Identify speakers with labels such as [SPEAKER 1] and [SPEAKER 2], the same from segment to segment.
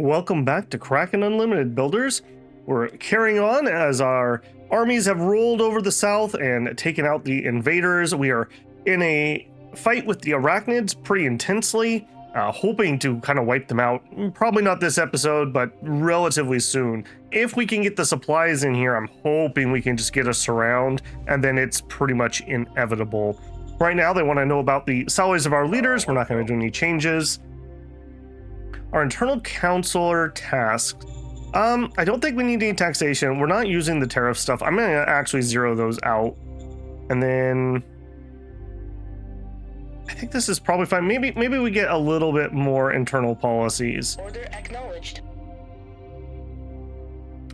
[SPEAKER 1] Welcome back to Kracken Unlimited, builders. We're carrying on as our armies have rolled over the south and taken out the invaders. We are in a fight with the arachnids pretty intensely, hoping to kind of wipe them out. Probably not this episode, but relatively soon. If we can get the supplies in here, I'm hoping we can just get a surround, and then it's pretty much inevitable. Right now, they want to know about the salaries of our leaders. We're not going to do any changes. Our internal counselor tasks. I don't think we need any taxation. We're not using the tariff stuff. I'm gonna actually zero those out. And then I think this is probably fine. Maybe we get a little bit more internal policies.
[SPEAKER 2] Order acknowledged.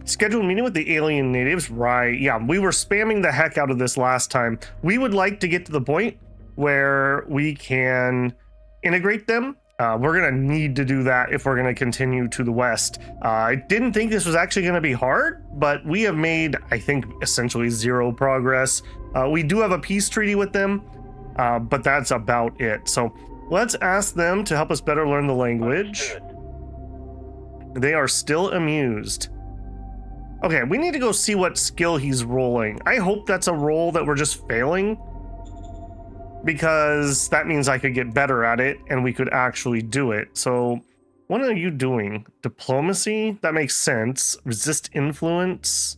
[SPEAKER 1] Scheduled meeting with the alien natives. Right, yeah, we were spamming the heck out of this last time. We would like to get to the point where we can integrate them. We're going to need to do that if we're going to continue to the west. I didn't think this was actually going to be hard, but we have made, I think, essentially zero progress. We do have a peace treaty with them, but that's about it. So let's ask them to help us better learn the language. They are still amused. Okay, we need to go see what skill he's rolling. I hope that's a roll that we're just failing, because that means I could get better at it and we could actually do it. So what are you doing? Diplomacy? That makes sense. Resist influence.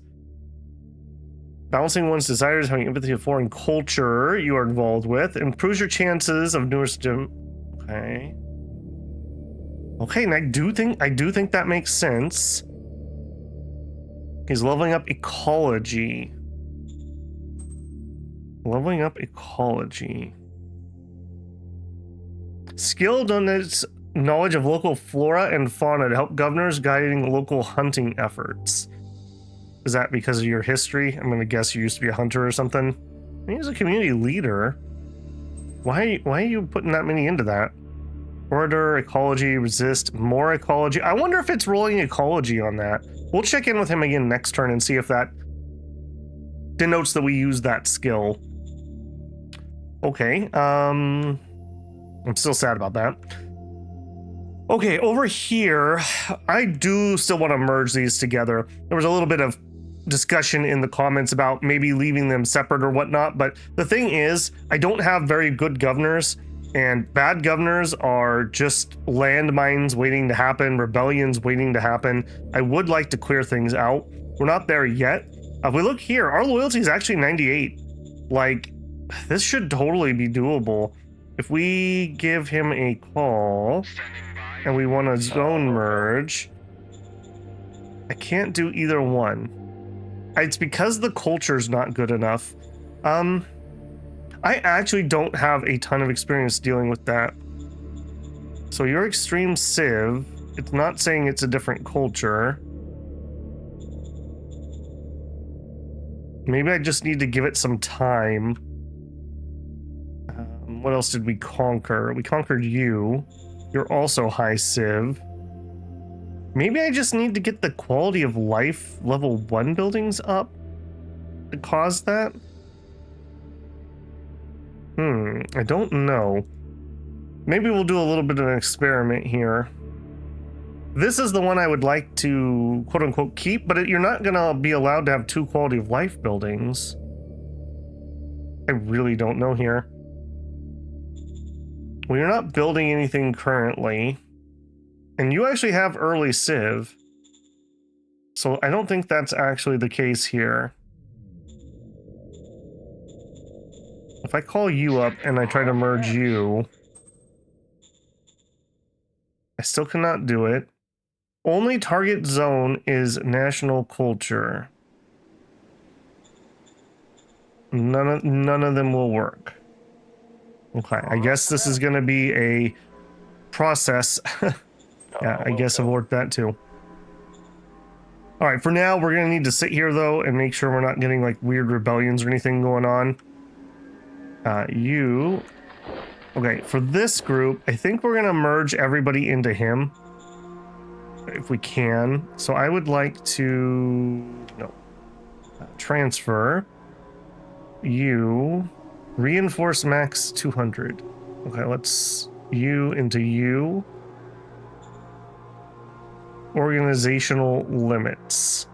[SPEAKER 1] Balancing one's desires, having empathy of foreign culture you are involved with. Improves your chances of newer stim. Okay. Okay, and I do think that makes sense. He's leveling up ecology. Leveling up ecology. Skill donates knowledge of local flora and fauna to help governors guiding local hunting efforts. Is that because of your history? I'm gonna guess you used to be a hunter or something. He's a community leader. Why are you putting that many into that? Order, ecology, resist, more ecology. I wonder if it's rolling ecology on that. We'll check in with him again next turn and see if that denotes that we use that skill. Okay, I'm still sad about that. Okay, over here, I do still want to merge these together. There was a little bit of discussion in the comments about maybe leaving them separate or whatnot, but the thing is, I don't have very good governors, and bad governors are just landmines waiting to happen, rebellions waiting to happen. I would like to clear things out. We're not there yet. If we look here, our loyalty is actually 98. Like, this should totally be doable. If we give him a call and we want a zone merge, I can't do either one. It's because the culture's not good enough. I actually don't have a ton of experience dealing with that. So your extreme civ, it's not saying it's a different culture. Maybe I just need to give it some time. What else did we conquer? We conquered you. You're also high civ. Maybe I just need to get the quality of life level 1 buildings up to cause that? I don't know. Maybe we'll do a little bit of an experiment here. This is the one I would like to quote unquote keep, but you're not gonna be allowed to have 2 quality of life buildings. I really don't know here. Well, you're not building anything currently, and you actually have early civ, so I don't think that's actually the case here. If I call you up and I try to merge you, I still cannot do it. Only target zone is national culture. None of them will work. Okay, I guess this is going to be a process. Yeah, I guess abort that too. All right, for now, we're going to need to sit here, though, and make sure we're not getting, like, weird rebellions or anything going on. Okay, for this group, I think we're going to merge everybody into him. If we can. So I would like to... No. Transfer. You... Reinforce max 200. Okay, let's you into you. Organizational limits.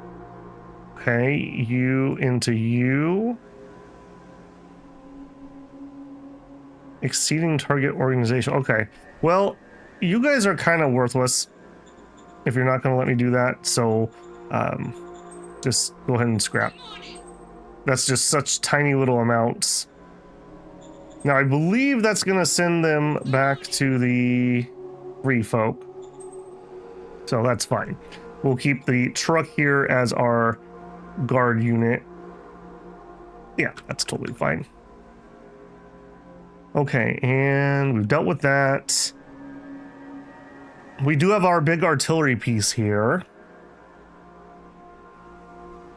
[SPEAKER 1] Okay, you into you. Exceeding target organization. Okay, well, you guys are kind of worthless if you're not going to let me do that, so just go ahead and scrap. That's just such tiny little amounts. Now, I believe that's going to send them back to the free folk. So that's fine. We'll keep the truck here as our guard unit. Yeah, that's totally fine. Okay, and we've dealt with that. We do have our big artillery piece here.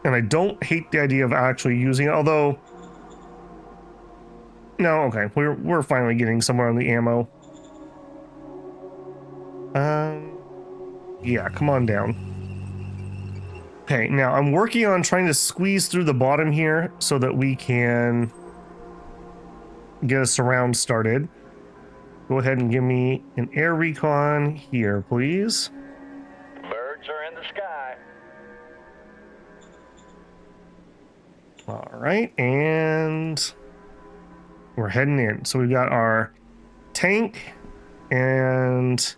[SPEAKER 1] And I don't hate the idea of actually using it, although... No, okay, we're finally getting somewhere on the ammo. Yeah, come on down. Okay, now I'm working on trying to squeeze through the bottom here so that we can get a surround started. Go ahead and give me an air recon here, please.
[SPEAKER 2] Birds are in the sky.
[SPEAKER 1] All right, and we're heading in. So we've got our tank, and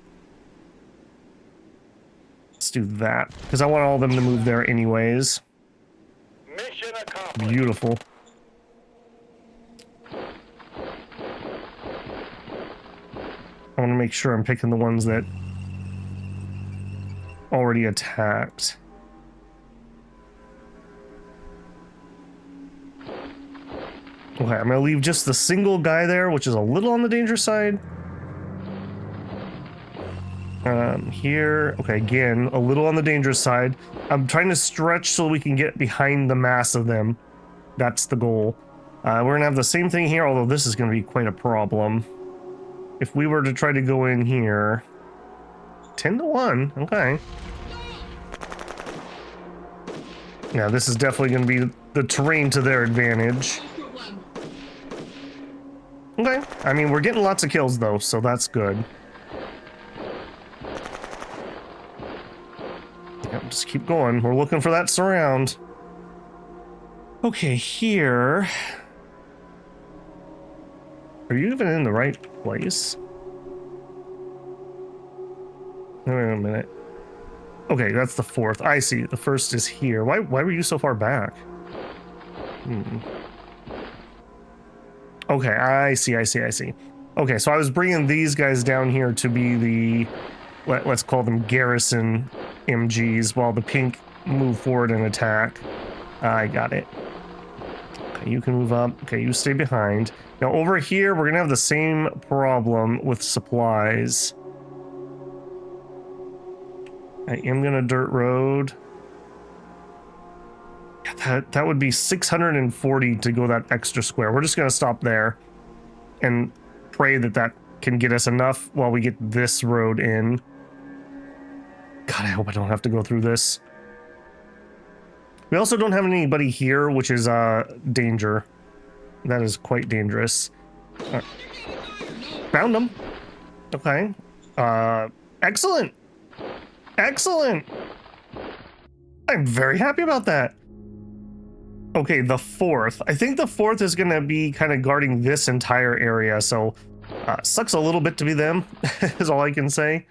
[SPEAKER 1] let's do that because I want all of them to move there anyways.
[SPEAKER 2] Mission accomplished.
[SPEAKER 1] Beautiful. I want to make sure I'm picking the ones that already attacked. Okay, I'm going to leave just the single guy there, which is a little on the dangerous side. Here, okay, again, a little on the dangerous side. I'm trying to stretch so we can get behind the mass of them. That's the goal. We're going to have the same thing here, although this is going to be quite a problem. If we were to try to go in here... 10 to 1, okay. Yeah, this is definitely going to be the terrain to their advantage. Okay, I mean, we're getting lots of kills, though, so that's good. Yep, just keep going. We're looking for that surround. Okay, here... Are you even in the right place? Wait a minute. Okay, that's the fourth. I see. The first is here. Why were you so far back? Okay, I see. Okay, so I was bringing these guys down here to be the... Let's call them garrison MGs while the pink move forward and attack. I got it. Okay, you can move up. Okay, you stay behind. Now over here, we're gonna have the same problem with supplies. I am gonna dirt road. Yeah, that would be 640 to go that extra square. We're just gonna stop there and pray that that can get us enough while we get this road in. God, I hope I don't have to go through this. We also don't have anybody here, which is danger. That is quite dangerous. Found them. Okay. Excellent. Excellent. I'm very happy about that. Okay, the fourth. I think the fourth is going to be kind of guarding this entire area, so sucks a little bit to be them, is all I can say.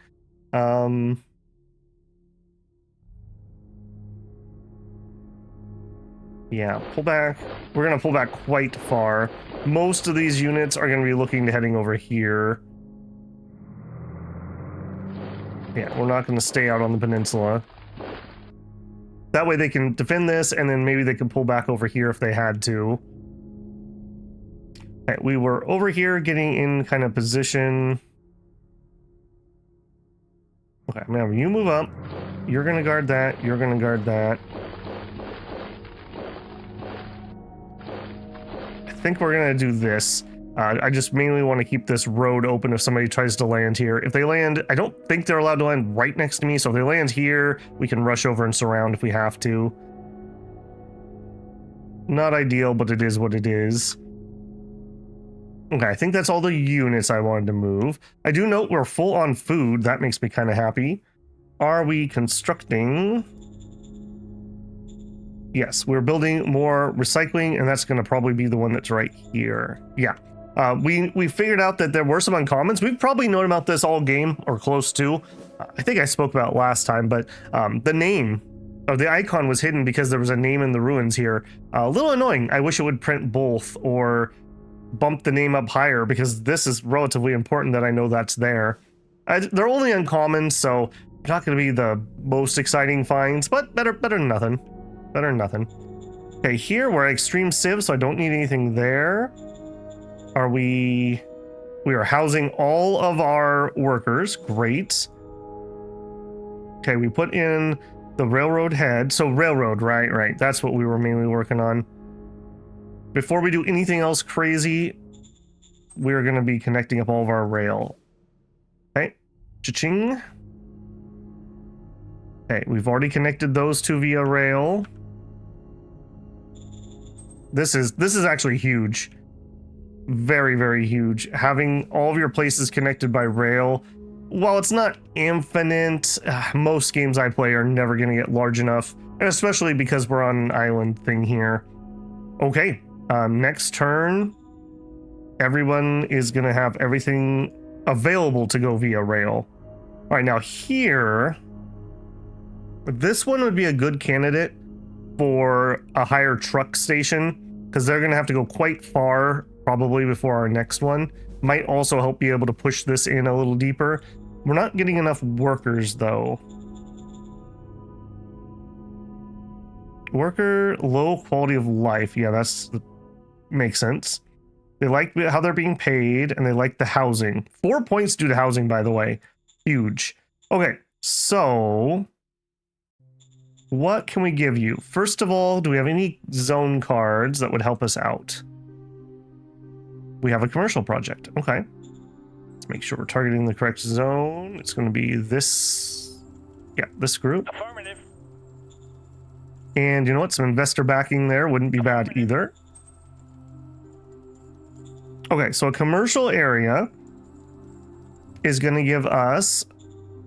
[SPEAKER 1] Yeah, pull back. We're going to pull back quite far. Most of these units are going to be looking to heading over here. Yeah, we're not going to stay out on the peninsula. That way they can defend this, and then maybe they can pull back over here if they had to. Okay, we were over here getting in kind of position. Okay, I'm going to have you move up. You're going to guard that. You're going to guard that. I think we're gonna do this. I just mainly want to keep this road open if somebody tries to land here. If they land, I don't think they're allowed to land right next to me, so if they land here, we can rush over and surround if we have to. Not ideal, but it is what it is. Okay, I think that's all the units I wanted to move. I do note we're full on food. That makes me kind of happy. are we constructing? Yes, we're building more recycling, and that's going to probably be the one that's right here. Yeah. We figured out that there were some uncommons. We've probably known about this all game, or close to. I think I spoke about it last time, but the name of the icon was hidden because there was a name in the ruins here. A little annoying. I wish it would print both, or bump the name up higher, because this is relatively important that I know that's there. They're only uncommon, so not going to be the most exciting finds, but better than nothing. Better than nothing. Okay, here we're at extreme civ, so I don't need anything there. We are housing all of our workers. Great. Okay, we put in the railroad head. So railroad, right. That's what we were mainly working on. Before we do anything else crazy, we're going to be connecting up all of our rail. Okay, cha-ching. Okay, we've already connected those two via rail. This is actually huge. Very, very huge. Having all of your places connected by rail, while it's not infinite, most games I play are never going to get large enough, and especially because we're on an island thing here. Okay, next turn, everyone is going to have everything available to go via rail. All right, now here, this one would be a good candidate for a higher truck station, because they're going to have to go quite far probably before our next one. Might also help be able to push this in a little deeper. We're not getting enough workers though. Worker, low quality of life. Yeah, that's makes sense. They like how they're being paid, and they like the housing. 4 points due to housing, by the way. Huge. Okay, so what can we give you? First of all, do we have any zone cards that would help us out? We have a commercial project. Okay. Let's make sure we're targeting the correct zone. It's going to be this. Yeah, this group.
[SPEAKER 2] Affirmative.
[SPEAKER 1] And you know what? Some investor backing there wouldn't be bad either. Okay, so a commercial area is going to give us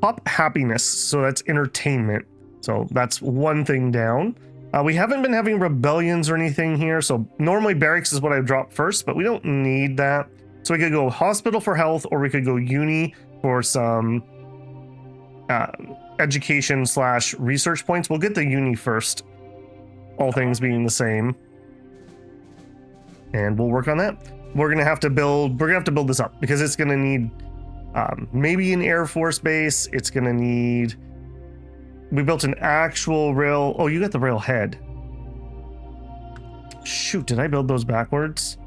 [SPEAKER 1] pop happiness. So that's entertainment. So that's one thing down. We haven't been having rebellions or anything here. So normally barracks is what I drop first, but we don't need that. So we could go hospital for health, or we could go uni for some education / research points. We'll get the uni first, all things being the same. And we'll work on that. We're gonna have to build this up, because it's gonna need maybe an Air Force base. It's gonna need. We built an actual rail. Oh, you got the rail head. Shoot, did I build those backwards?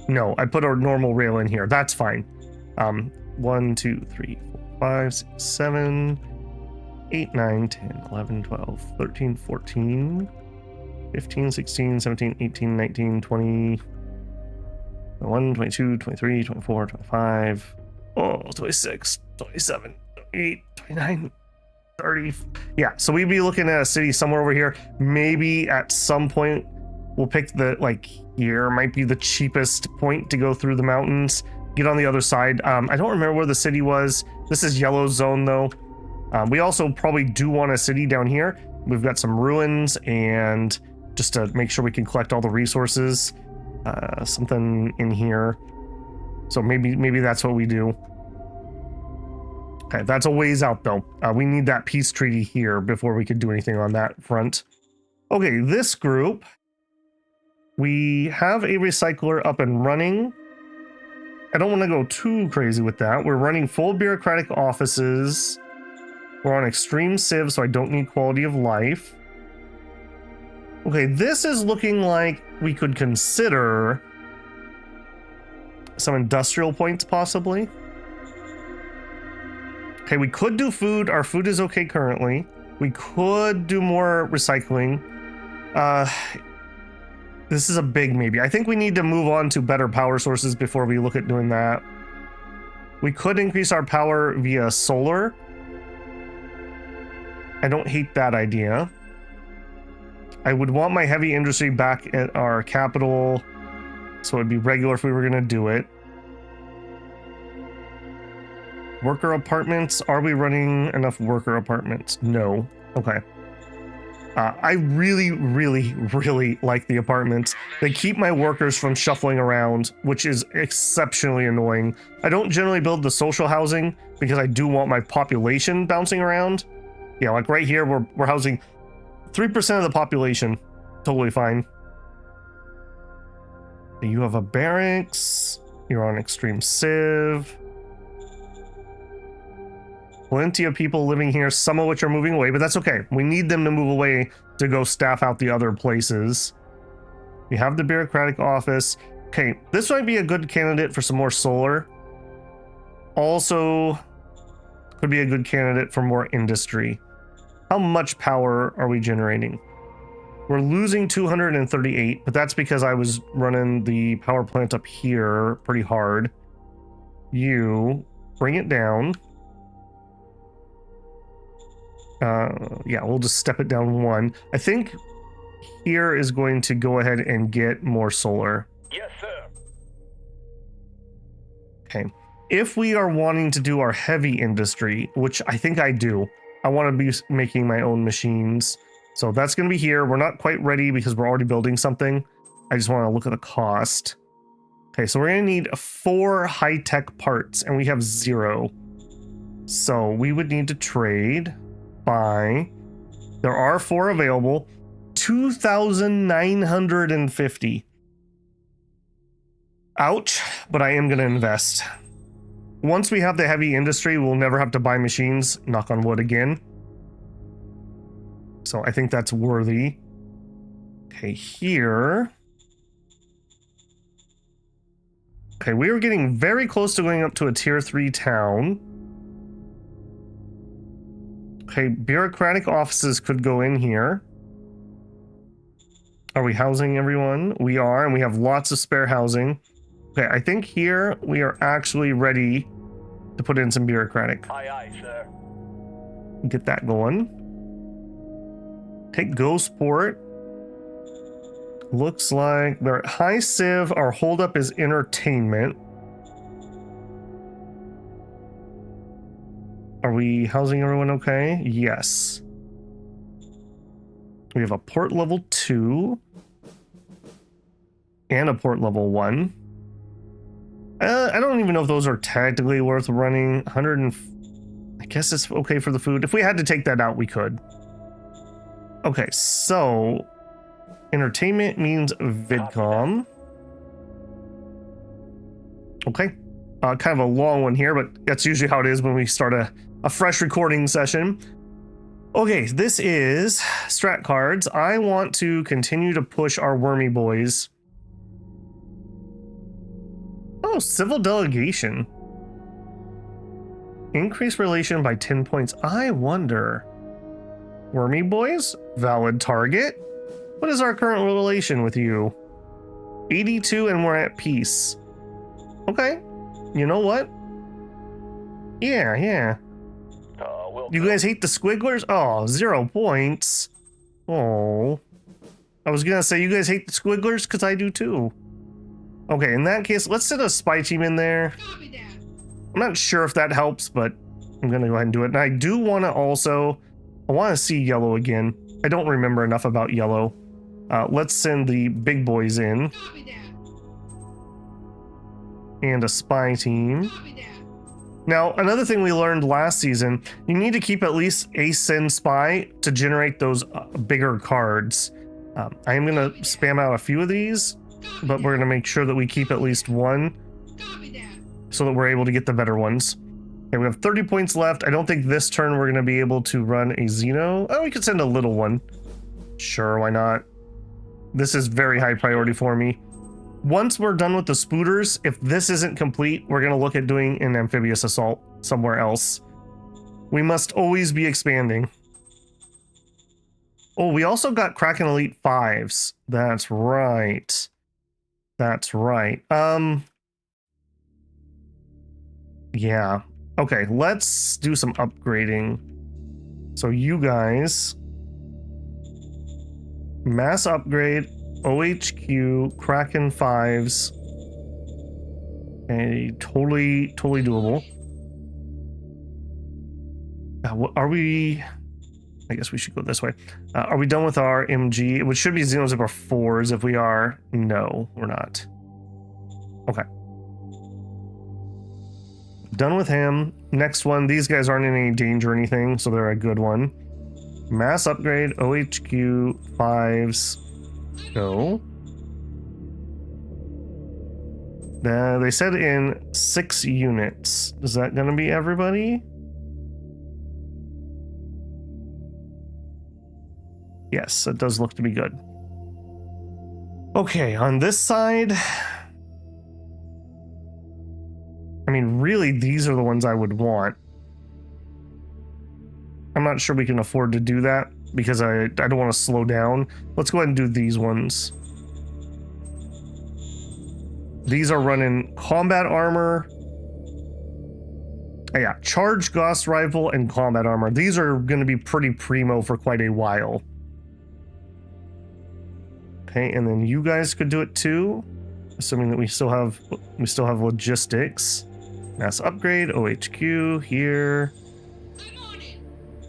[SPEAKER 1] No, I put a normal rail in here. That's fine. 1, 2, 3, 4, 5, 6, 7, 8, 9, 10, 11, 12, 13, 14, 15, 16, 17, 18, 19, 20, 21, 22, 23, 24, 25, 26, 27, 28, 29, 30. Yeah, so we'd be looking at a city somewhere over here. Maybe at some point we'll pick here might be the cheapest point to go through the mountains, get on the other side. I don't remember where the city was. This is yellow zone though. We also probably do want a city down here. We've got some ruins, and just to make sure we can collect all the resources, something in here. So maybe that's what we do. Okay, that's a ways out though. We need that peace treaty here before we could do anything on that front. Okay, this group, we have a recycler up and running. I don't want to go too crazy with that. We're running full bureaucratic offices. We're on extreme civ, so I don't need quality of life. Okay, this is looking like we could consider some industrial points possibly. Okay, we could do food. Our food is okay currently. We could do more recycling. This is a big maybe. I think we need to move on to better power sources before we look at doing that. We could increase our power via solar. I don't hate that idea. I would want my heavy industry back at our capital, so it'd be regular if we were going to do it. Worker apartments. Are we running enough worker apartments? No. Okay. I really, really, really like the apartments. They keep my workers from shuffling around, which is exceptionally annoying. I don't generally build the social housing because I do want my population bouncing around. Yeah, like right here, we're housing 3% of the population. Totally fine. You have a barracks. You're on extreme civ. Plenty of people living here, some of which are moving away, but that's okay. We need them to move away to go staff out the other places. We have the bureaucratic office. Okay, this might be a good candidate for some more solar. Also, could be a good candidate for more industry. How much power are we generating? We're losing 238, but that's because I was running the power plant up here pretty hard. You bring it down. Yeah, we'll just step it down one. I think here is going to go ahead and get more solar.
[SPEAKER 2] Yes, sir.
[SPEAKER 1] Okay. If we are wanting to do our heavy industry, which I think I do, I want to be making my own machines. So that's going to be here. We're not quite ready because we're already building something. I just want to look at the cost. Okay, so we're going to need 4 high-tech parts, and we have 0. So we would need to trade by... There are 4 available. 2,950. Ouch, but I am going to invest. Once we have the heavy industry, we'll never have to buy machines. Knock on wood again. So I think that's worthy. Okay, here. Okay, we are getting very close to going up to a tier 3 town. Okay, bureaucratic offices could go in here. Are we housing everyone? We are, and we have lots of spare housing. Okay, I think here we are actually ready to put in some bureaucratic.
[SPEAKER 2] Aye, aye, sir.
[SPEAKER 1] Get that going. Take Ghostport. Looks like they're at high civ. Our holdup is entertainment. Are we housing everyone okay? Yes. We have a port level 2 and a port level 1. I don't even know if those are technically worth running. 100 and... I guess it's okay for the food. If we had to take that out, we could. Okay, so... Entertainment means VidCom. Okay. Kind of a long one here, but that's usually how it is when we start a fresh recording session. Okay, this is strat cards. I want to continue to push our wormy boys. Oh, civil delegation. Increase relation by 10 points. I wonder. Wormy boys? Valid target. What is our current relation with you? 82 and we're at peace. Okay. You know what? Yeah. You guys hate the squigglers? Oh, 0 points. Oh. I was gonna say you guys hate the squigglers because I do too. Okay, in that case, let's send a spy team in there. I'm not sure if that helps, but I'm gonna go ahead and do it. And I do want to also, I want to see yellow again. I don't remember enough about yellow. Let's send the big boys in. And a spy team. Now, another thing we learned last season, you need to keep at least a send spy to generate those bigger cards. I am going to spam out a few of these, but we're going to make sure that we keep at least one so that we're able to get the better ones. Okay, we have 30 points left. I don't think this turn we're going to be able to run a Xeno. Oh, we could send a little one. Sure, why not? This is very high priority for me. Once we're done with the spooters, if this isn't complete, we're going to look at doing an amphibious assault somewhere else. We must always be expanding. Oh, we also got Kracken Elite 5s. That's right. That's right. Yeah. Okay, let's do some upgrading. So you guys... Mass upgrade, OHQ, Kraken 5s. Okay, totally doable. Are we? I guess we should go this way. Are we done with our MG? Which should be Xeno Zipper 4s. If we are, no, we're not. Okay. Done with him. Next one. These guys aren't in any danger or anything, so they're a good one. Mass upgrade, OHQ 5s. No. They said in 6 units. Is that going to be everybody? Yes, it does look to be good. Okay, on this side, I mean, really, these are the ones I would want. I'm not sure we can afford to do that because I don't want to slow down. Let's go ahead and do these ones. These are running combat armor. Oh, yeah, charged Gauss rifle and combat armor. These are going to be pretty primo for quite a while. Okay, and then you guys could do it too, assuming that we still have logistics. Mass upgrade, OHQ here.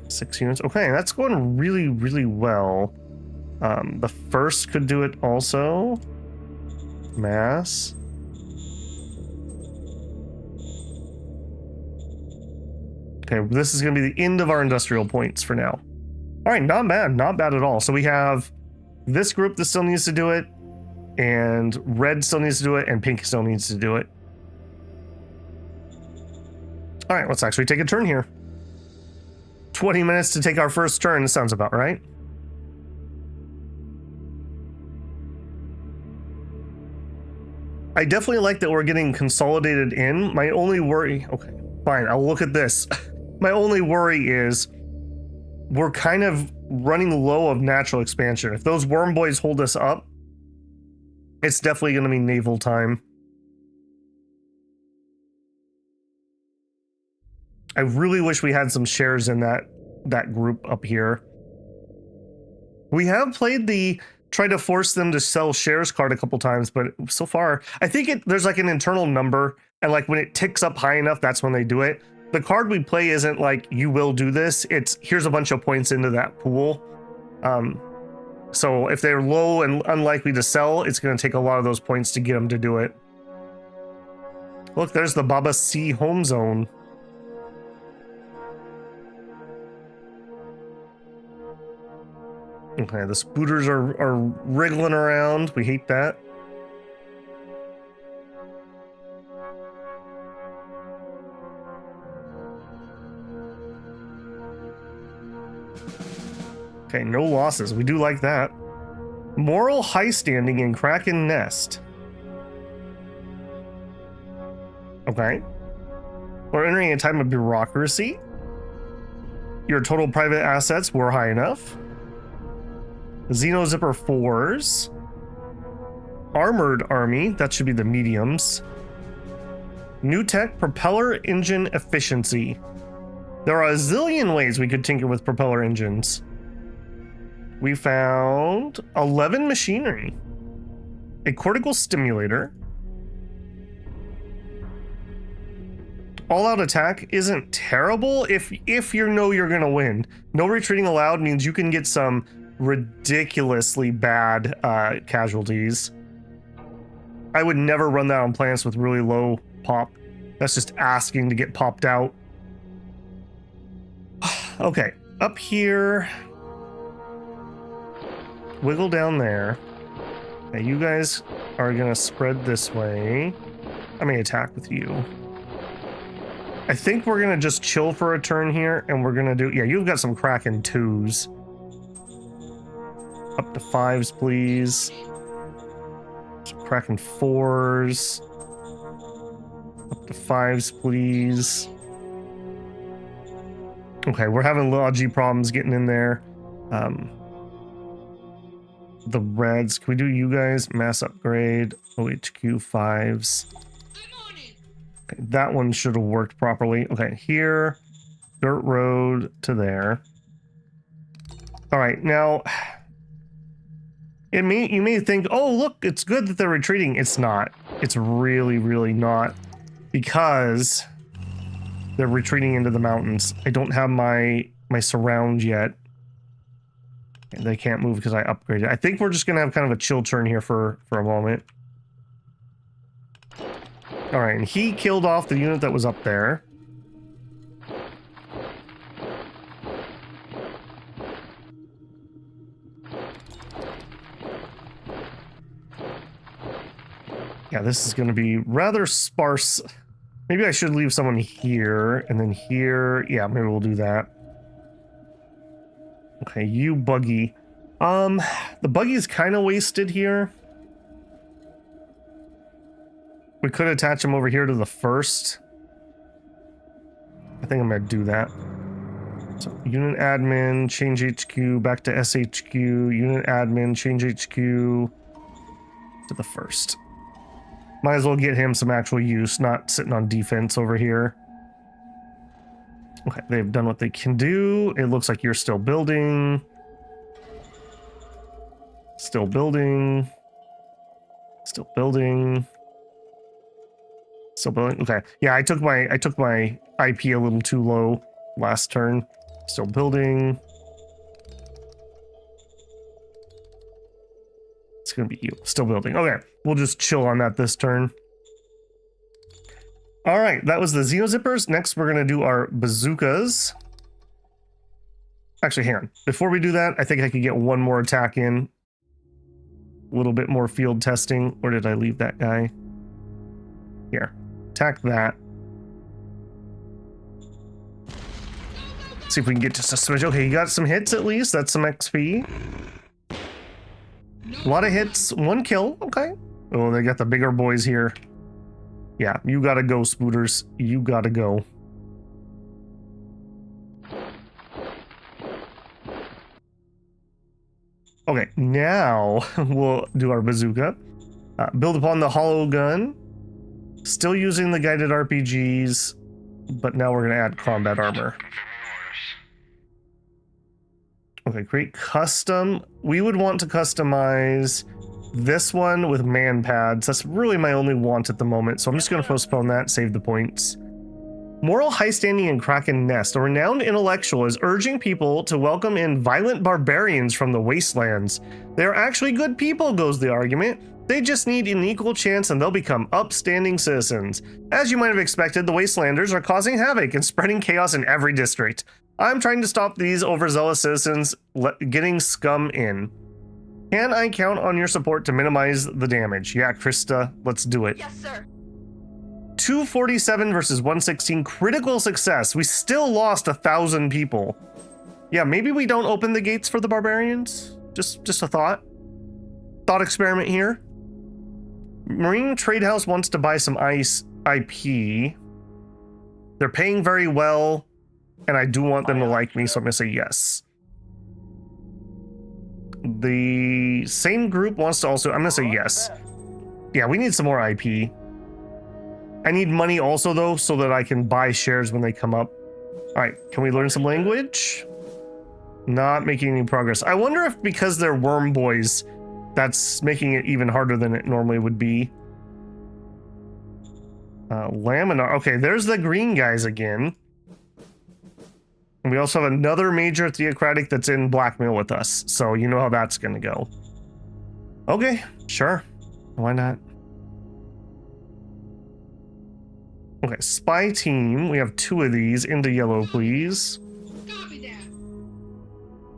[SPEAKER 1] 6 units. Okay, that's going really, really well. The first could do it also. Mass. Okay, this is going to be the end of our industrial points for now. All right, not bad. Not bad at all. So we have this group that still needs to do it, and red still needs to do it, and pink still needs to do it. All right, let's actually take a turn here. 20 minutes to take our first turn. Sounds about right. I definitely like that we're getting consolidated in. My only worry... Okay, fine, I'll look at this. My only worry is we're kind of running low of natural expansion. If those worm boys hold us up, it's definitely going to be naval time. I really wish we had some shares in that group up here. We have played the try to force them to sell shares card a couple times, but so far, I think there's like an internal number, and like when it ticks up high enough, that's when they do it. The card we play isn't like, you will do this. It's, here's a bunch of points into that pool. So if they're low and unlikely to sell, it's going to take a lot of those points to get them to do it. Look, there's the Baba C home zone. Okay, the spooters are wriggling around. We hate that. Okay, no losses. We do like that. Moral high standing in Kracken nest. Okay. We're entering a time of bureaucracy. Your total private assets were high enough. Xeno Zipper 4s. Armored army, that should be the mediums. New tech, propeller engine efficiency. There are a zillion ways we could tinker with propeller engines. We found 11 machinery, a cortical stimulator. All-out attack isn't terrible if you know you're gonna win. No retreating allowed means you can get some ridiculously bad casualties. I would never run that on planets with really low pop. That's just asking to get popped out. Okay, up here. Wiggle down there. Okay, you guys are gonna spread this way. I may attack with you. I think we're gonna just chill for a turn here, and we're gonna do... Yeah, you've got some Kracken 2s. Up to 5s, please. Some Kracken 4s. Up to 5s, please. Okay, we're having logi problems getting in there. The reds, can we do you guys? Mass upgrade, OHQ 5s. Okay, that one should have worked properly. Okay, here, dirt road to there. All right, now, you may think, oh, look, it's good that they're retreating. It's not. It's really, really not. Because They're retreating into the mountains. I don't have my surround yet. And they can't move because I upgraded. I think we're just gonna have kind of a chill turn here for a moment. All right, and he killed off the unit that was up there. Yeah, this is going to be rather sparse. Maybe I should leave someone here and then here. Yeah, maybe we'll do that. Okay, you buggy. The buggy is kind of wasted here. We could attach him over here to the first. I think I'm going to do that. So, unit admin, change HQ, back to SHQ, unit admin, change HQ to the first. Might as well get him some actual use, not sitting on defense over here. Okay, they've done what they can do. It looks like you're still building. Still building. Still building. Still building. Okay. Yeah, I took my IP a little too low last turn. Still building. It's gonna be you. Still building. Okay. We'll just chill on that this turn. All right, that was the Xeno zippers. Next, we're gonna do our bazookas. Actually, hang on. Before we do that, I think I could get one more attack in. A little bit more field testing. Where did I leave that guy? Here. Attack that. See if we can get just a smidge. Okay, you got some hits at least. That's some XP. A lot of hits. One kill. Okay. Oh, they got the bigger boys here. Yeah, you gotta go, Spooters. You gotta go. Okay, now we'll do our bazooka. Build upon the hollow gun. Still using the guided RPGs, but now we're gonna add combat armor. Okay, create custom. We would want to customize this one with man pads. That's really my only want at the moment, so I'm just going to postpone that, save the points. Moral high standing in Kracken Nest. A renowned intellectual is urging people to welcome in violent barbarians from the wastelands. They are actually good people, goes the argument. They just need an equal chance and they'll become upstanding citizens. As you might have expected, the wastelanders are causing havoc and spreading chaos in every district. I'm trying to stop these overzealous citizens getting scum in. Can I count on your support to minimize the damage? Yeah, Krista, let's do it.
[SPEAKER 3] Yes, sir.
[SPEAKER 1] 247 versus 116, critical success. We still lost 1,000 people. Yeah, maybe we don't open the gates for the barbarians. Just a thought. Thought experiment here. Marine Trade House wants to buy some ice IP. They're paying very well, and I do want them to like me, so I'm gonna say yes. The same group wants to also, I'm gonna say yes. Yeah, we need some more IP. I need money also though, so that I can buy shares when they come up. All right, can we learn some language? Not making any progress. I wonder if because they're worm boys, that's making it even harder than it normally would be. Laminar, okay, there's the green guys again. And we also have another major theocratic that's in blackmail with us. So you know how that's going to go. Okay, sure. Why not? Okay, spy team. We have 2 of these. Into yellow, please.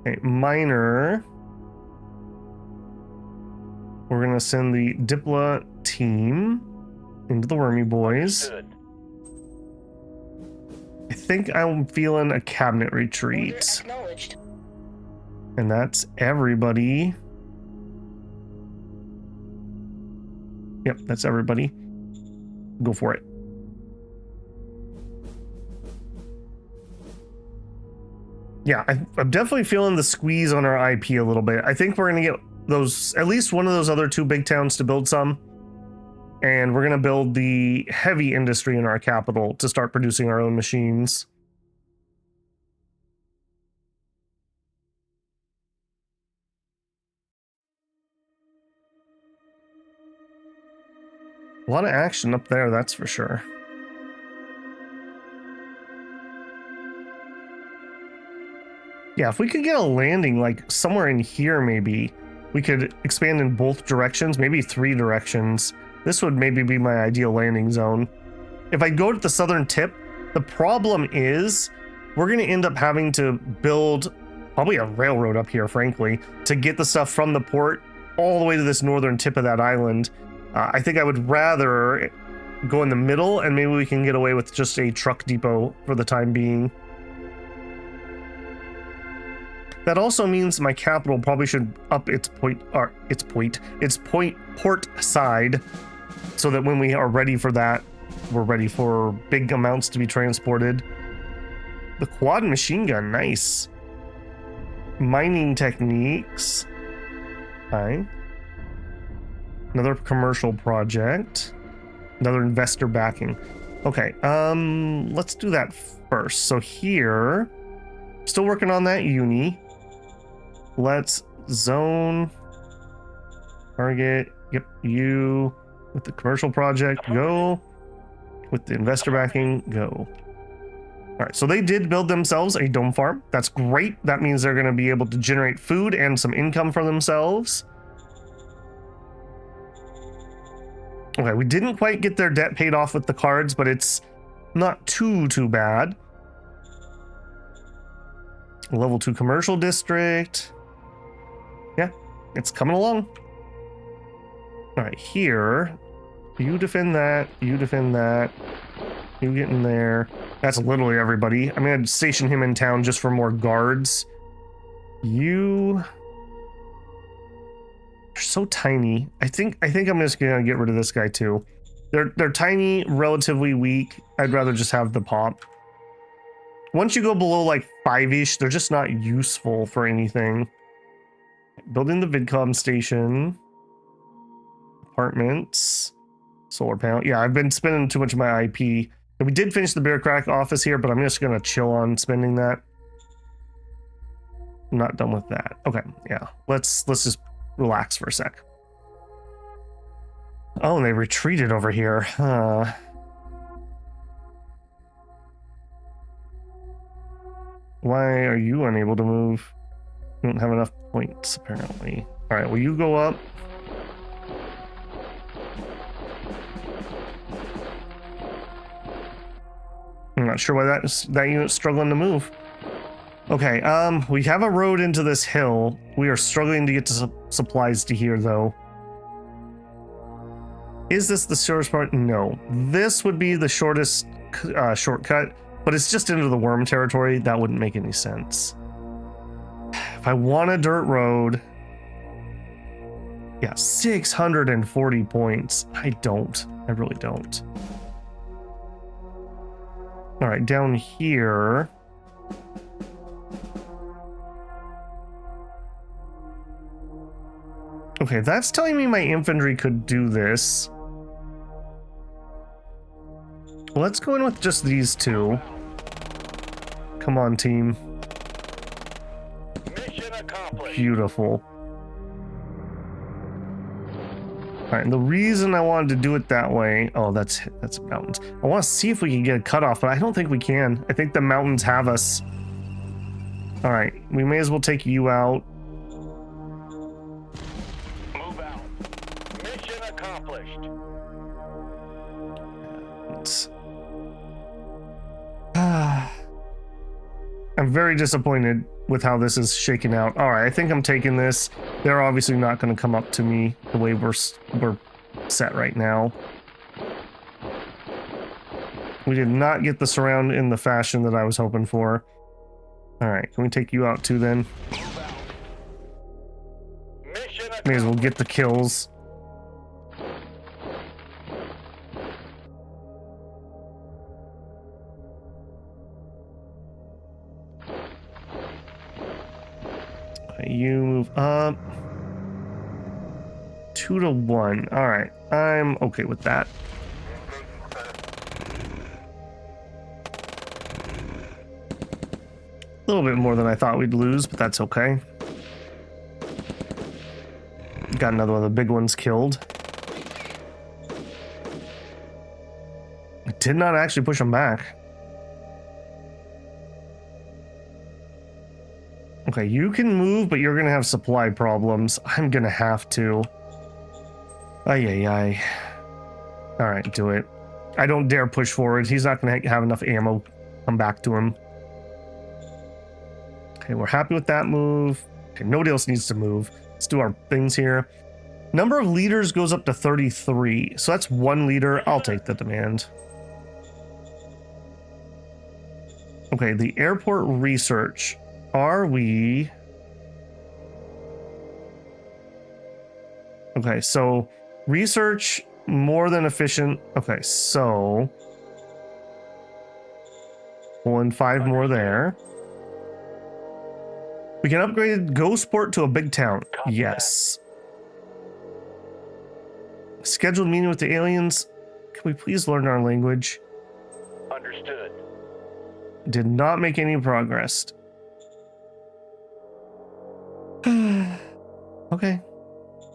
[SPEAKER 1] Okay, minor. We're going to send the Dipla team into the Wormy Boys.
[SPEAKER 2] Good.
[SPEAKER 1] I think I'm feeling a cabinet retreat.
[SPEAKER 3] Acknowledged.
[SPEAKER 1] And that's everybody. Yep, that's everybody. Go for it. Yeah, I'm definitely feeling the squeeze on our IP a little bit. I think we're going to get those, at least one of those other 2 big towns to build some. And we're going to build the heavy industry in our capital to start producing our own machines. A lot of action up there, that's for sure. Yeah, if we could get a landing like somewhere in here, maybe we could expand in both directions, maybe 3 directions. This would maybe be my ideal landing zone. If I go to the southern tip, the problem is we're going to end up having to build probably a railroad up here, frankly, to get the stuff from the port all the way to this northern tip of that island. I think I would rather go in the middle, and maybe we can get away with just a truck depot for the time being. That also means my capital probably should up its port side, so that when we are ready for that, we're ready for big amounts to be transported. The quad machine gun, nice. Mining techniques. Fine. Another commercial project. Another investor backing. Okay, let's do that first. So here, still working on that uni. Let's zone target. Yep, you with the commercial project, go. With the investor backing, go. All right, so they did build themselves a dome farm. That's great. That means they're going to be able to generate food and some income for themselves. Okay, we didn't quite get their debt paid off with the cards, but it's not too bad. Level 2 commercial district. Yeah, it's coming along. All right, here, you defend that, you defend that. You get in there. That's literally everybody. I'm gonna station him in town just for more guards. You are so tiny. I think I'm just gonna get rid of this guy too. They're tiny, relatively weak. I'd rather just have the pop. Once you go below like 5-ish, they're just not useful for anything. Building the VidCom station. Apartments. Solar panel. Yeah, I've been spending too much of my IP. And we did finish the bureaucratic office here, but I'm just gonna chill on spending that. I'm not done with that. Okay, yeah. Let's just relax for a sec. Oh, and they retreated over here. Why are you unable to move? You don't have enough points, apparently. All right, will you go up? I'm not sure why that unit's struggling to move. Okay, we have a road into this hill. We are struggling to get to supplies to here, though. Is this the shortest part? No. This would be the shortest shortcut, but it's just into the worm territory. That wouldn't make any sense. If I want a dirt road... Yeah, 640 points. I don't. I really don't. All right, down here. Okay, that's telling me my infantry could do this. Let's go in with just these two. Come on, team.
[SPEAKER 2] Mission accomplished.
[SPEAKER 1] Beautiful. All right, and the reason I wanted to do it that way, oh, that's mountains. I want to see if we can get a cutoff, but I don't think we can. I think the mountains have us. All right, we may as well take you out.
[SPEAKER 2] Move out. Mission accomplished.
[SPEAKER 1] I'm very disappointed with how this is shaking out. All right, I think I'm taking this. They're obviously not going to come up to me the way we're set right now. We did not get the surround in the fashion that I was hoping for. All right, can we take you out too then?
[SPEAKER 2] Mission
[SPEAKER 1] May as well get the kills. You move up 2 to 1. All right, I'm okay with that. A little bit more than I thought we'd lose, but that's okay. Got another one of the big ones killed. I did not actually push them back. Okay, you can move, but you're gonna have supply problems. I'm gonna have to. Ay, ay, ay. All right, do it. I don't dare push forward. He's not gonna have enough ammo come back to him. Okay, we're happy with that move. Okay, nobody else needs to move. Let's do our things here. Number of leaders goes up to 33. So that's 1 leader. I'll take the demand. Okay, the airport research. Are we... Okay, so research more than efficient. Okay, so... pulling 5 more there. We can upgrade Ghostport to a big town. Yes. Scheduled meeting with the aliens. Can we please learn our language?
[SPEAKER 2] Understood.
[SPEAKER 1] Did not make any progress. Okay.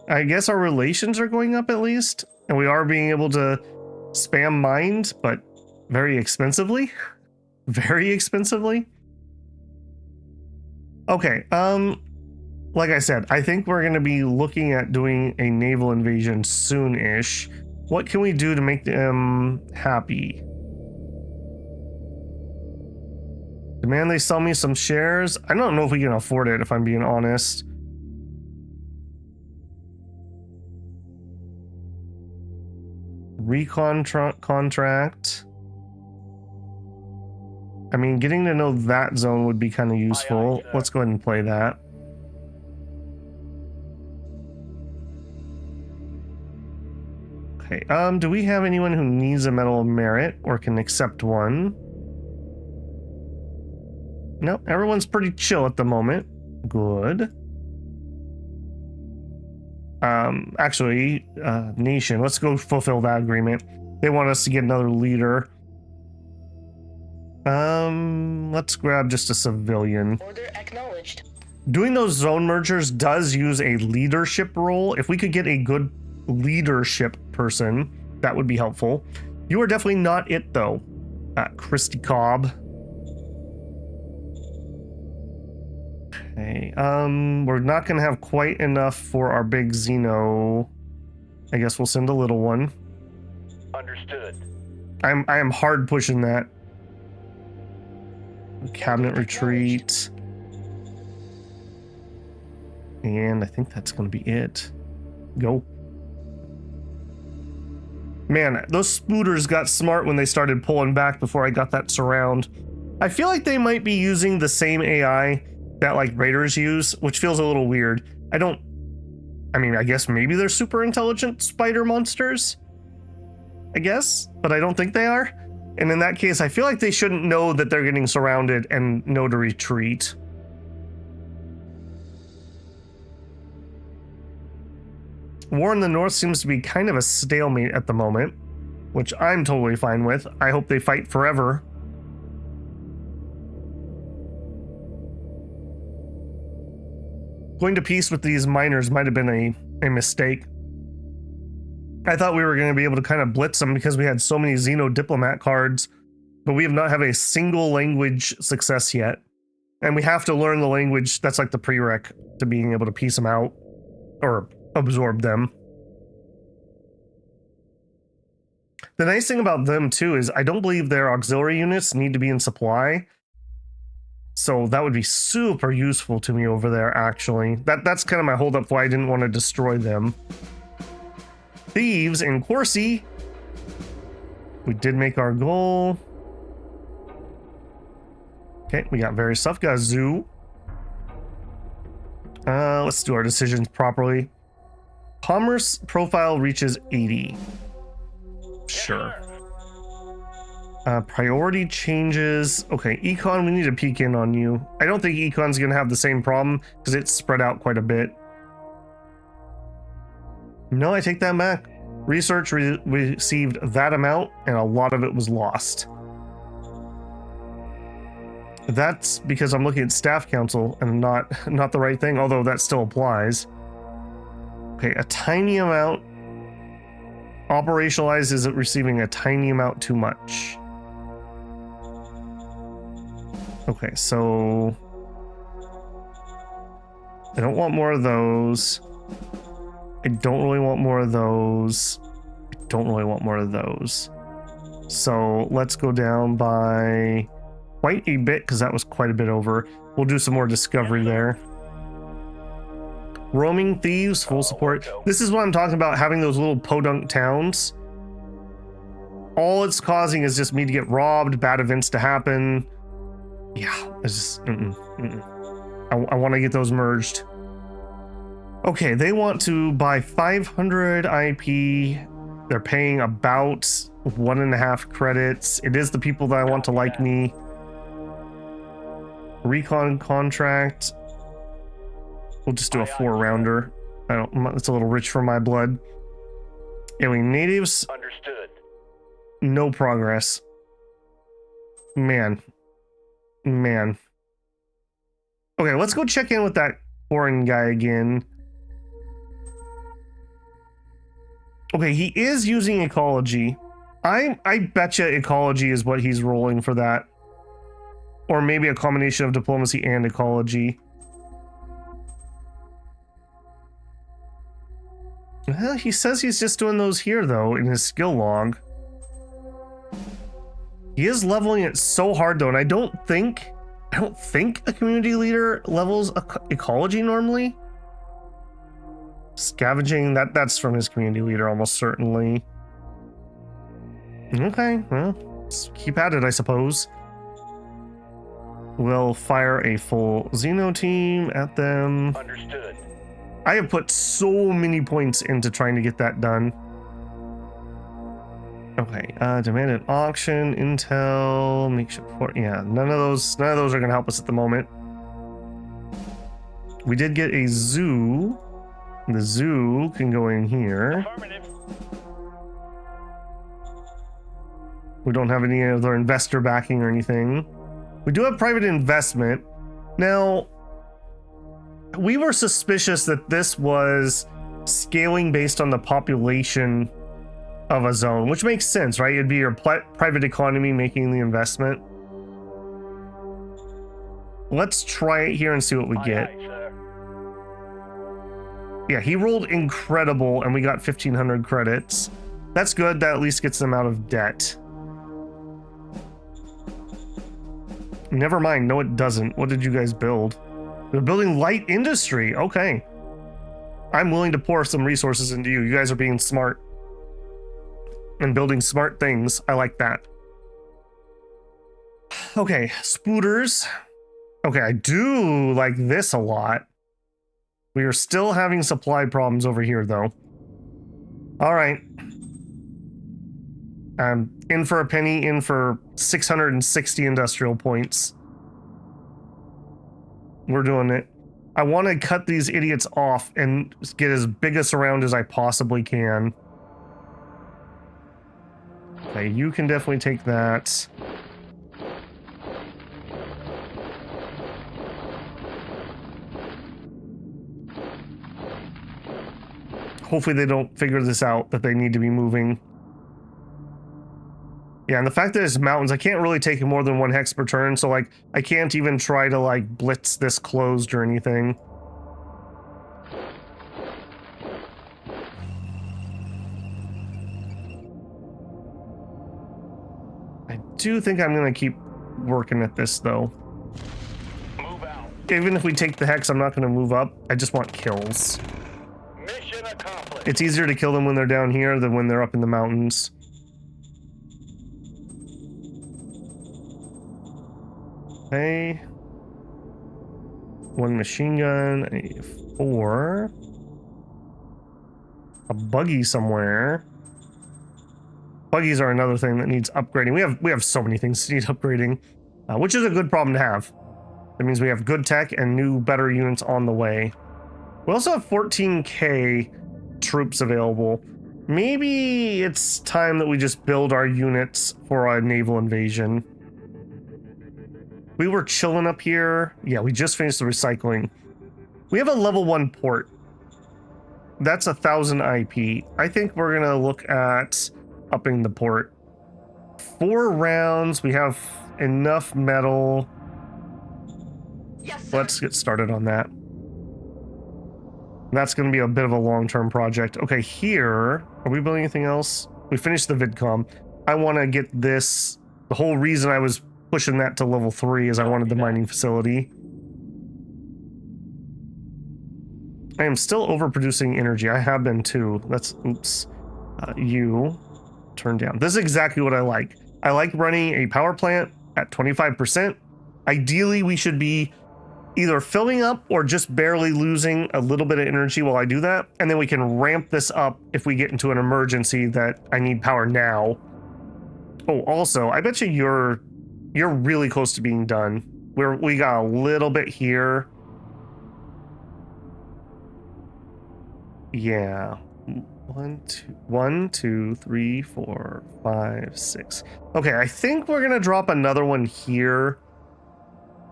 [SPEAKER 1] I guess our relations are going up at least. And we are being able to spam mind, but very expensively. Very expensively. Okay, like I said, I think we're going to be looking at doing a naval invasion soon-ish. What can we do to make them happy? Demand they sell me some shares? I don't know if we can afford it, if I'm being honest. Recon contract. I mean, getting to know that zone would be kind of useful.
[SPEAKER 2] Aye, aye,
[SPEAKER 1] let's go ahead and play that. Okay, do we have anyone who needs a Medal of Merit or can accept one? Nope, everyone's pretty chill at the moment. Good. Actually, nation, let's go fulfill that agreement. They want us to get another leader. Let's grab just a civilian.
[SPEAKER 3] Order acknowledged.
[SPEAKER 1] Doing those zone mergers does use a leadership role. If we could get a good leadership person, that would be helpful. You are definitely not it, though. Christy Cobb. Okay, we're not gonna have quite enough for our big Xeno. I guess we'll send a little one.
[SPEAKER 2] Understood.
[SPEAKER 1] I am hard pushing that. Cabinet retreat. And I think that's going to be it. Go. Man, those spooters got smart when they started pulling back before I got that surround. I feel like they might be using the same AI that like raiders use, which feels a little weird. I mean, I guess maybe they're super intelligent spider monsters. I guess, but I don't think they are. And in that case, I feel like they shouldn't know that they're getting surrounded and know to retreat. War in the North seems to be kind of a stalemate at the moment, which I'm totally fine with. I hope they fight forever. Going to peace with these miners might have been a mistake. I thought we were going to be able to kind of blitz them because we had so many Xeno diplomat cards, but we have not had a single language success yet. And we have to learn the language. That's like the prereq to being able to piece them out or absorb them. The nice thing about them too is I don't believe their auxiliary units need to be in supply. So that would be super useful to me over there, actually. That's kind of my holdup why I didn't want to destroy them. Thieves in Corsi. We did make our goal. Okay, we got various stuff. Got a zoo. Let's do our decisions properly. Commerce profile reaches 80. Sure. Priority changes. Okay, Econ, we need to peek in on you. I don't think Econ's gonna have the same problem because it's spread out quite a bit. No, I take that back. Research received that amount, and a lot of it was lost. That's because I'm looking at staff council and not the right thing, although that still applies. Okay, a tiny amount. Operationalized is receiving a tiny amount too much. Okay, so I don't want more of those. I don't really want more of those. I don't really want more of those. So let's go down by quite a bit because that was quite a bit over. We'll do some more discovery there. Roaming thieves, full support. This is what I'm talking about, having those little podunk towns. All it's causing is just me to get robbed, bad events to happen. Yeah, it's just, I want to get those merged. Okay, they want to buy 500 IP. They're paying about 1.5 credits. It is the people that I want to like me. Recon contract. We'll just do a 4-rounder. It's a little rich for my blood. Alien natives.
[SPEAKER 2] Understood.
[SPEAKER 1] No progress. Man. Okay, let's go check in with that foreign guy again. Okay, he is using ecology. I betcha ecology is what he's rolling for that. Or maybe a combination of diplomacy and ecology. Well, he says he's just doing those here, though, in his skill log. He is leveling it so hard, though, and I don't think a community leader levels ecology normally. Scavenging, that's from his community leader, almost certainly. Okay, well, let's keep at it, I suppose. We'll fire a full Xeno team at them.
[SPEAKER 2] Understood.
[SPEAKER 1] I have put so many points into trying to get that done. Okay, demanded auction, intel, makeshift port. Yeah, none of those are gonna help us at the moment. We did get a zoo. The zoo can go in here.
[SPEAKER 2] Affirmative.
[SPEAKER 1] We don't have any other investor backing or anything. We do have private investment. Now, we were suspicious that this was scaling based on the population of a zone, which makes sense, right? It'd be your private economy making the investment. Let's try it here and see what we get.
[SPEAKER 2] Aye, sir.
[SPEAKER 1] Yeah, he rolled incredible and we got 1,500 credits. That's good. That at least gets them out of debt. Never mind. No, it doesn't. What did you guys build? They're building light industry. Okay. I'm willing to pour some resources into you. You guys are being smart and building smart things. I like that. Okay, spooters. Okay, I do like this a lot. We are still having supply problems over here, though. All right. In for a penny, in for 660 industrial points. We're doing it. I want to cut these idiots off and get as big a surround as I possibly can. Okay, you can definitely take that. Hopefully they don't figure this out, that they need to be moving. Yeah, and the fact that it's mountains, I can't really take more than 1 hex per turn, so like I can't even try to like blitz this closed or anything. I do think I'm gonna keep working at this though.
[SPEAKER 2] Move out.
[SPEAKER 1] Even if we take the hex, I'm not gonna move up. I just want kills.
[SPEAKER 2] Mission accomplished.
[SPEAKER 1] It's easier to kill them when they're down here than when they're up in the mountains. Okay. 1 machine gun, a 4. A buggy somewhere. Buggies are another thing that needs upgrading. We have so many things that need upgrading, which is a good problem to have. That means we have good tech and new, better units on the way. We also have 14k troops available. Maybe it's time that we just build our units for a naval invasion. We were chilling up here. Yeah, we just finished the recycling. We have a level 1 port. That's 1,000 IP. I think we're gonna look at upping the port. 4 rounds. We have enough metal.
[SPEAKER 3] Yes, sir.
[SPEAKER 1] Let's get started on that. That's going to be a bit of a long-term project. Okay, here, are we building anything else? We finished the VidCom. I want to get this. The whole reason I was pushing that to level 3 is I wanted the mining facility. I am still overproducing energy. I have been too. That's, oops. You turn down. This is exactly what I like. I like running a power plant at 25%. Ideally, we should be either filling up or just barely losing a little bit of energy while I do that. And then we can ramp this up if we get into an emergency that I need power now. Oh, also, I bet you you're really close to being done. We got a little bit here. Yeah. 1, 2, 3, 4, 5, 6. Okay, I think we're gonna drop another one here.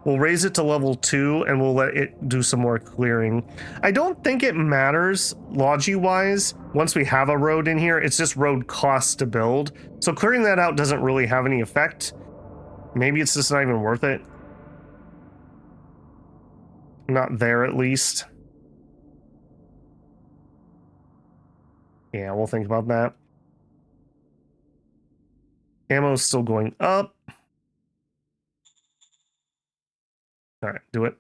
[SPEAKER 1] We'll raise it to level 2 and we'll let it do some more clearing. I don't think it matters logi-wise. Once we have a road in here, it's just road costs to build. So clearing that out doesn't really have any effect. Maybe it's just not even worth it. Not there, at least. Yeah, we'll think about that. Ammo's still going up. All right, do it.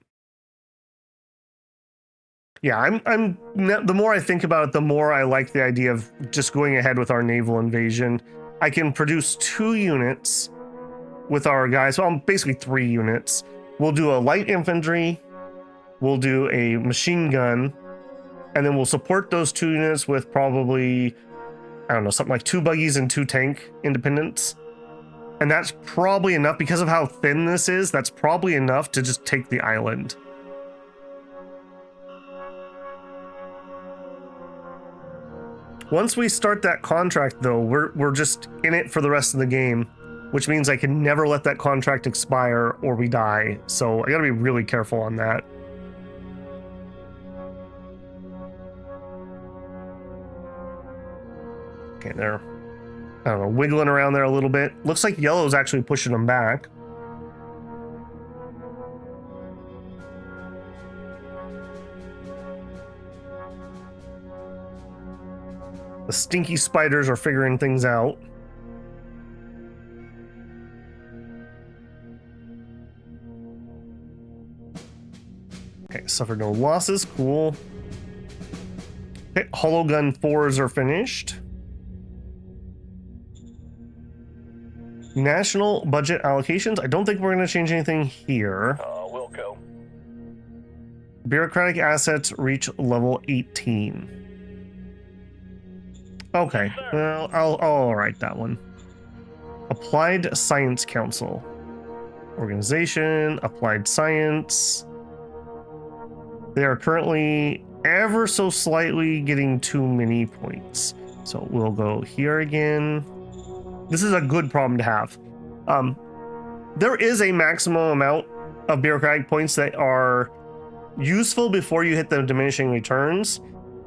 [SPEAKER 1] Yeah, the more I think about it, the more I like the idea of just going ahead with our naval invasion. I can produce 2 units with our guys. Well, basically 3 units. We'll do a light infantry. We'll do a machine gun. And then we'll support those 2 units with probably, I don't know, something like 2 buggies and 2 tank independents. And that's probably enough because of how thin this is. That's probably enough to just take the island. Once we start that contract, though, we're just in it for the rest of the game, which means I can never let that contract expire or we die. So I gotta be really careful on that. Okay, they're, I don't know, wiggling around there a little bit. Looks like yellow's actually pushing them back. The stinky spiders are figuring things out. Okay, suffered no losses. Cool. Okay, hollow gun 4s are finished. National budget allocations. I don't think we're going to change anything here.
[SPEAKER 2] We'll go.
[SPEAKER 1] Bureaucratic assets reach level 18. Okay, well, I'll write that one. Applied Science Council. Organization, Applied Science. They are currently ever so slightly getting too many points. So we'll go here again. This is a good problem to have. There is a maximum amount of bureaucratic points that are useful before you hit the diminishing returns.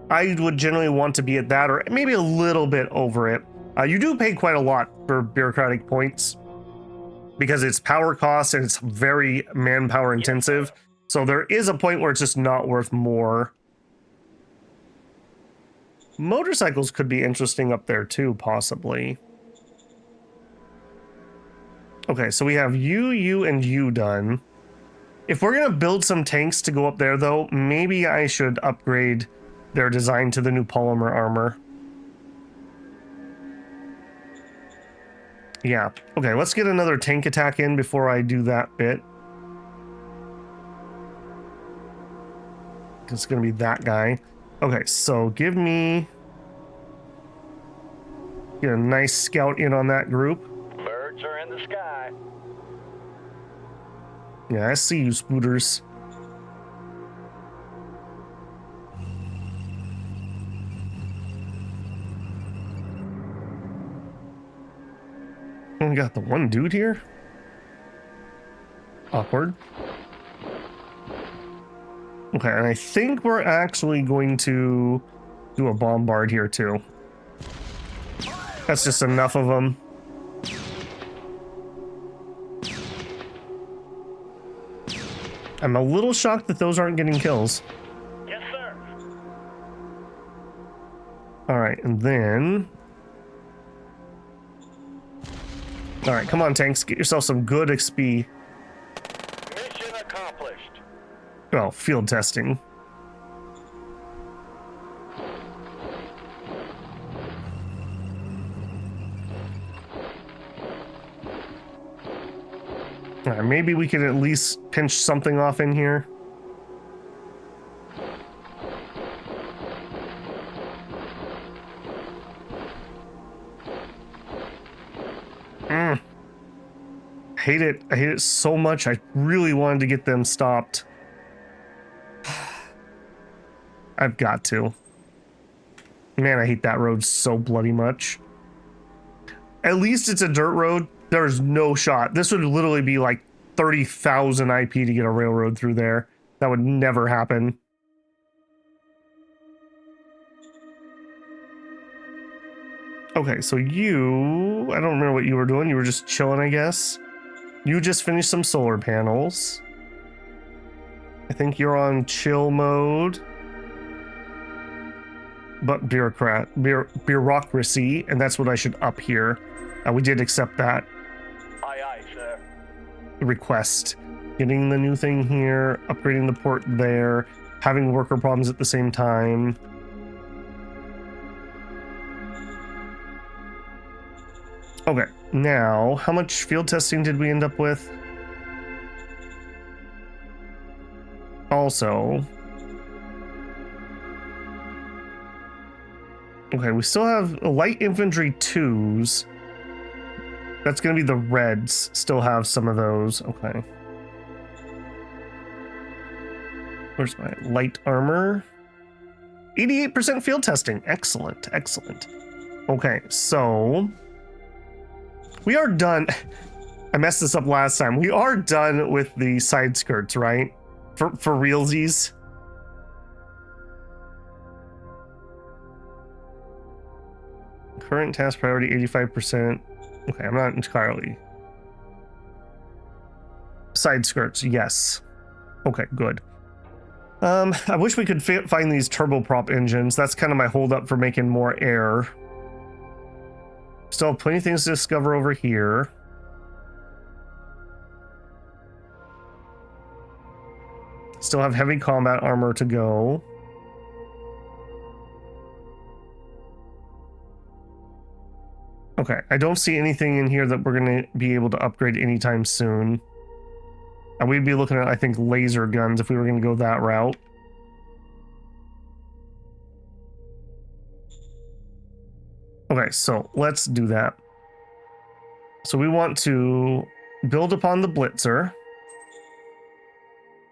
[SPEAKER 1] I would generally want to be at that or maybe a little bit over it. You do pay quite a lot for bureaucratic points because it's power costs and it's very manpower intensive. So there is a point where it's just not worth more. Motorcycles could be interesting up there too, possibly. Okay, so we have you, and you done. If we're gonna build some tanks to go up there though, maybe I should upgrade their design to the new polymer armor. Yeah, okay, let's get another tank attack in before I do that bit. It's gonna be that guy. Okay, so give me... Get a nice scout in on that group.
[SPEAKER 2] Birds are in the sky.
[SPEAKER 1] Yeah, I see you, spooters. We got the one dude here. Awkward. Okay, and I think we're actually going to do a bombard here too. That's just enough of them. I'm a little shocked that those aren't getting kills.
[SPEAKER 2] Yes, sir.
[SPEAKER 1] All right, and then... All right, come on, tanks. Get yourself some good XP.
[SPEAKER 2] Mission accomplished.
[SPEAKER 1] Well, field testing. All right, maybe we can at least pinch something off in here. Hate it. I hate it so much. I really wanted to get them stopped. I've got to. Man, I hate that road so bloody much. At least it's a dirt road. There's no shot. This would literally be like 30,000 IP to get a railroad through there. That would never happen. Okay, so you... I don't remember what you were doing. You were just chilling, I guess. You just finished some solar panels. I think you're on chill mode. But bureaucracy, and that's what I should up here. We did accept that
[SPEAKER 2] Aye, aye, sir.
[SPEAKER 1] request. Getting the new thing here, upgrading the port there, having worker problems at the same time. Okay, now, how much field testing did we end up with? Also... Okay, we still have light infantry 2s. That's going to be the Reds. Still have some of those. Okay. Where's my light armor? 88% field testing. Excellent, excellent. Okay, so... We are done. I messed this up last time. We are done with the side skirts, right? For realsies. Current task priority 85%. Okay, I'm not entirely. Side skirts, yes. Okay, good. I wish we could find these turboprop engines. That's kind of my holdup for making more air. Still have plenty of things to discover over here. Still have heavy combat armor to go. Okay, I don't see anything in here that we're going to be able to upgrade anytime soon. And we'd be looking at, I think, laser guns if we were going to go that route. Okay, so let's do that. So we want to build upon the Blitzer.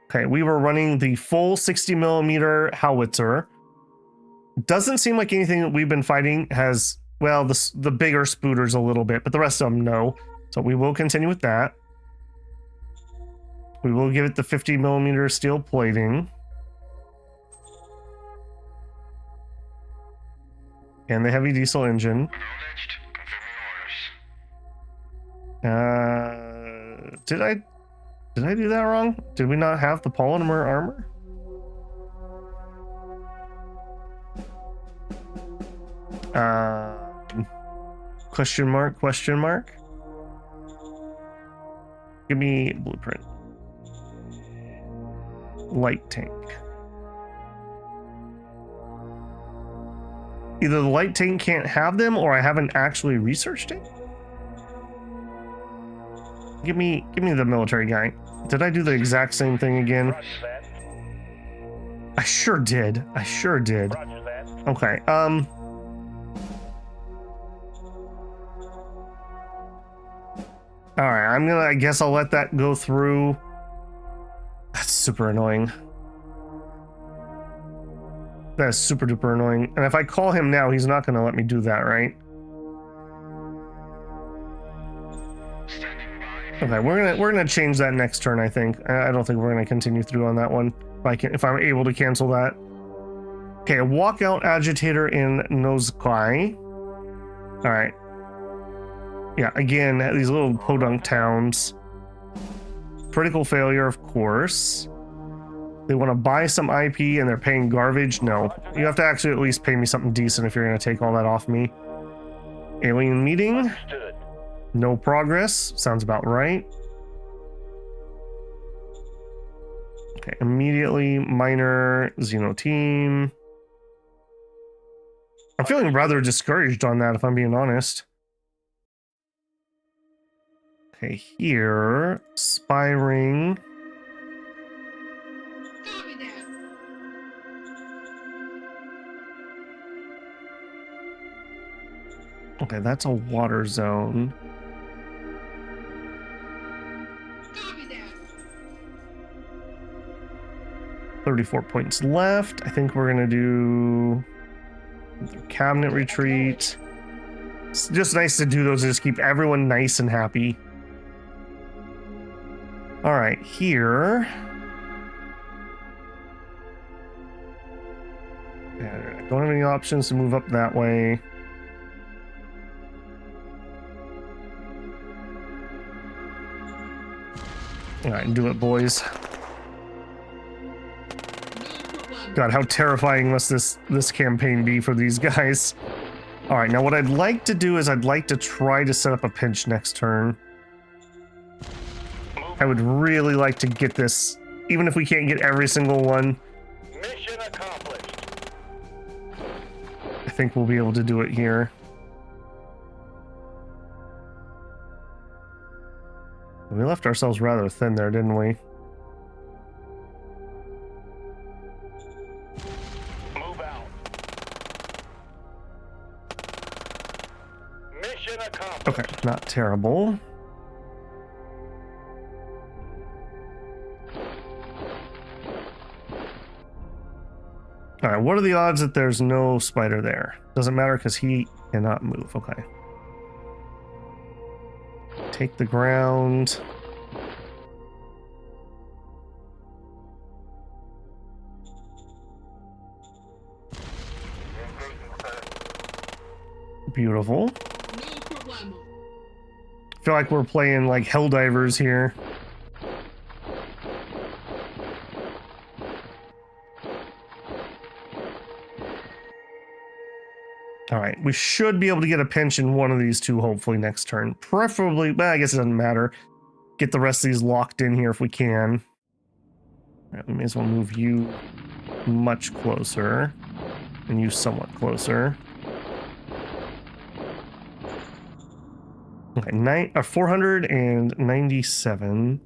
[SPEAKER 1] Okay, we were running the full 60mm howitzer. Doesn't seem like anything that we've been fighting has... Well, the bigger spooters a little bit, but the rest of them, no. So we will continue with that. We will give it the 50mm steel plating. And the heavy diesel engine. Did I do that wrong? Did we not have the polymer armor? Question mark, question mark. Give me blueprint. Light tank. Either the light tank can't have them or I haven't actually researched it. Give me the military guy. Did I do the exact same thing again?
[SPEAKER 2] Roger that.
[SPEAKER 1] I sure did. I sure did.
[SPEAKER 2] Roger that.
[SPEAKER 1] Okay, Alright, I guess I'll let that go through. That's super annoying. That is super duper annoying. And if I call him now, he's not gonna let me do that, right? Okay, we're gonna change that next turn, I think. I don't think we're gonna continue through on that one. If I'm able to cancel that. Okay, a walkout agitator in Nozkai. Alright. Yeah, again, these little podunk towns. Critical failure, of course. They want to buy some IP and they're paying garbage? No. You have to actually at least pay me something decent if you're going to take all that off me. Alien meeting.
[SPEAKER 2] Understood.
[SPEAKER 1] No progress. Sounds about right. Okay, immediately minor Xeno team. I'm feeling rather discouraged on that, if I'm being honest. Okay, here, spy ring.
[SPEAKER 3] Copy that.
[SPEAKER 1] Okay, that's a water zone.
[SPEAKER 3] Copy that.
[SPEAKER 1] 34 points left. I think we're gonna do cabinet retreat. It's just nice to do those to just keep everyone nice and happy. All right, here. I don't have any options to move up that way. All right, do it, boys. God, how terrifying must this campaign be for these guys? All right, now what I'd like to do is I'd like to try to set up a pinch next turn. I would really like to get this, even if we can't get every single one.
[SPEAKER 2] Mission accomplished.
[SPEAKER 1] I think we'll be able to do it here. We left ourselves rather thin there, didn't we?
[SPEAKER 2] Move out. Mission accomplished.
[SPEAKER 1] Okay, not terrible. All right, what are the odds that there's no spider there? Doesn't matter because he cannot move. Okay. Take the ground. Beautiful.
[SPEAKER 3] No problemo.
[SPEAKER 1] I feel like we're playing like Helldivers here. All right, we should be able to get a pinch in one of these two hopefully next turn. Preferably, well, I guess it doesn't matter. Get the rest of these locked in here if we can. All right, we may as well move you much closer and you somewhat closer. Okay, 497.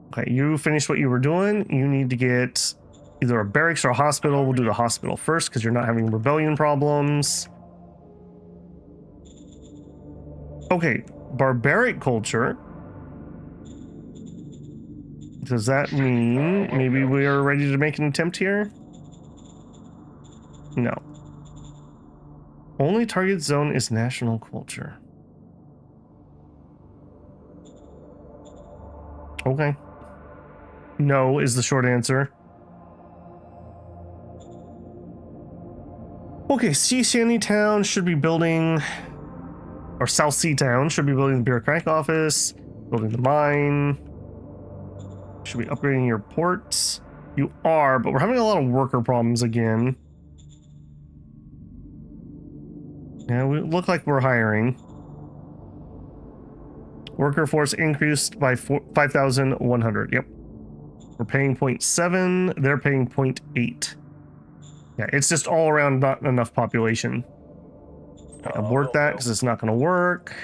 [SPEAKER 1] Okay, you finished what you were doing. You need to get either a barracks or a hospital. We'll do the hospital first because you're not having rebellion problems. Okay, barbaric culture. Does that mean maybe we are ready to make an attempt here? No. Only target zone is national culture. Okay. No is the short answer. Okay, Oceania Town should be building, or South Sea Town should be building the bureaucratic office, building the mine. Should be upgrading your ports. You are, but we're having a lot of worker problems again. Yeah, we look like we're hiring. Worker force increased by 5,100. Yep. We're paying 0.7. They're paying 0.8. Yeah, it's just all around not enough population. Abort that because it's not going to work.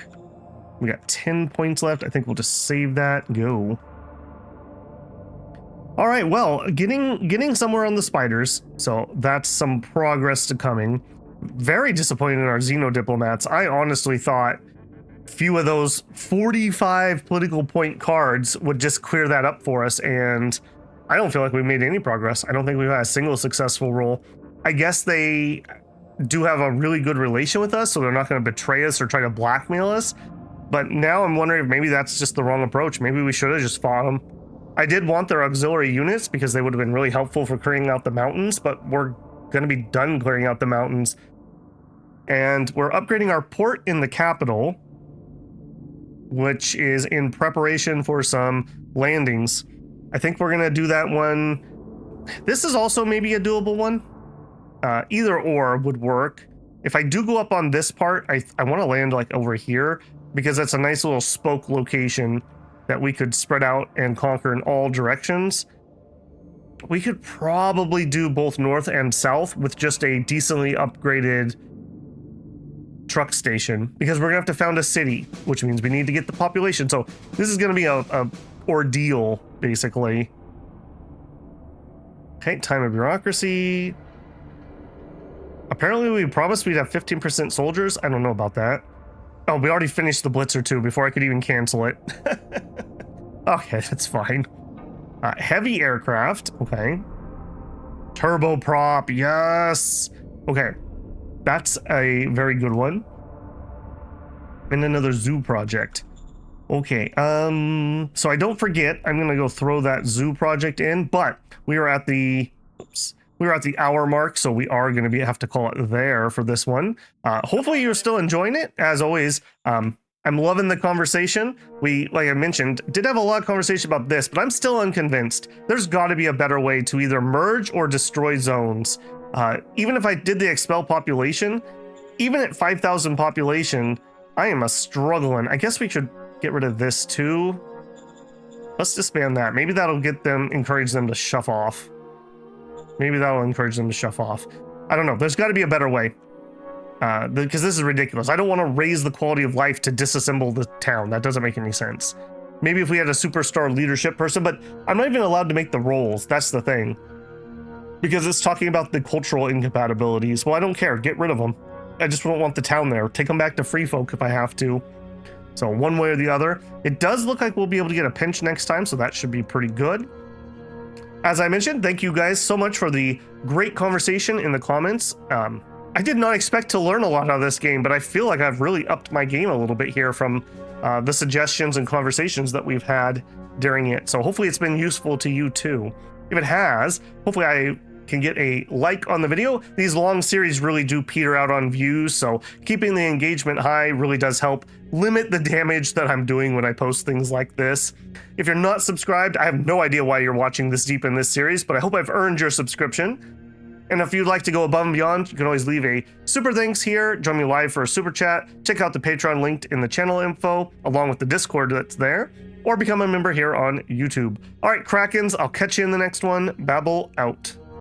[SPEAKER 1] We got 10 points left. I think we'll just save that. Go. All right, well, getting somewhere on the spiders. So that's some progress to coming. Very disappointed in our Xeno diplomats. I honestly thought few of those 45 political point cards would just clear that up for us, and I don't feel like we made any progress. I don't think we've had a single successful roll. I guess they do have a really good relation with us, so they're not going to betray us or try to blackmail us. But now I'm wondering if maybe that's just the wrong approach. Maybe we should have just fought them. I did want their auxiliary units because they would have been really helpful for clearing out the mountains, but we're going to be done clearing out the mountains. And we're upgrading our port in the capital, which is in preparation for some landings. I think we're going to do that one This is also maybe a doable one. Either or would work. If I do go up on this part, I want to land like over here because that's a nice little spoke location that we could spread out and conquer in all directions. We could probably do both north and south with just a decently upgraded truck station because we're gonna have to found a city, which means we need to get the population. So this is gonna be a ordeal, basically. Okay, time of bureaucracy. Apparently we promised we'd have 15% soldiers. I don't know about that. Oh, we already finished the Blitzer too before I could even cancel it. Okay, that's fine. Heavy aircraft, okay. Turboprop, yes. Okay, that's a very good one. And another zoo project. Okay, so I don't forget, I'm gonna go throw that zoo project in, but we are at the, we were at the hour mark, so we are going to have to call it there for this one. Hopefully you're still enjoying it. As always, I'm loving the conversation. We, like I mentioned, did have a lot of conversation about this, but I'm still unconvinced. There's got to be a better way to either merge or destroy zones. Even if I did the expel population, even at 5,000 population, I am struggling. I guess we should get rid of this too. Let's disband that. Maybe that'll get them, encourage them to shove off. Maybe that'll encourage them to shove off. I don't know. There's got to be a better way. Because this is ridiculous. I don't want to raise the quality of life to disassemble the town. That doesn't make any sense. Maybe if we had a superstar leadership person, but I'm not even allowed to make the rolls. That's the thing. Because it's talking about the cultural incompatibilities. Well, I don't care. Get rid of them. I just don't want the town there. Take them back to free folk if I have to. So one way or the other. It does look like we'll be able to get a pinch next time, so that should be pretty good. As I mentioned, thank you guys so much for the great conversation in the comments. I did not expect to learn a lot out of this game, but I feel like I've really upped my game a little bit here from the suggestions and conversations that we've had during it. So hopefully it's been useful to you too. If it has, hopefully I can get a like on the video. These long series really do peter out on views, so keeping the engagement high really does help limit the damage that I'm doing when I post things like this. If you're not subscribed, I have no idea why you're watching this deep in this series, but I hope I've earned your subscription. And if you'd like to go above and beyond, you can always leave a super thanks here, join me live for a super chat, check out the Patreon linked in the channel info, along with the Discord that's there, or become a member here on YouTube. All right, Krackens, I'll catch you in the next one. Babel out.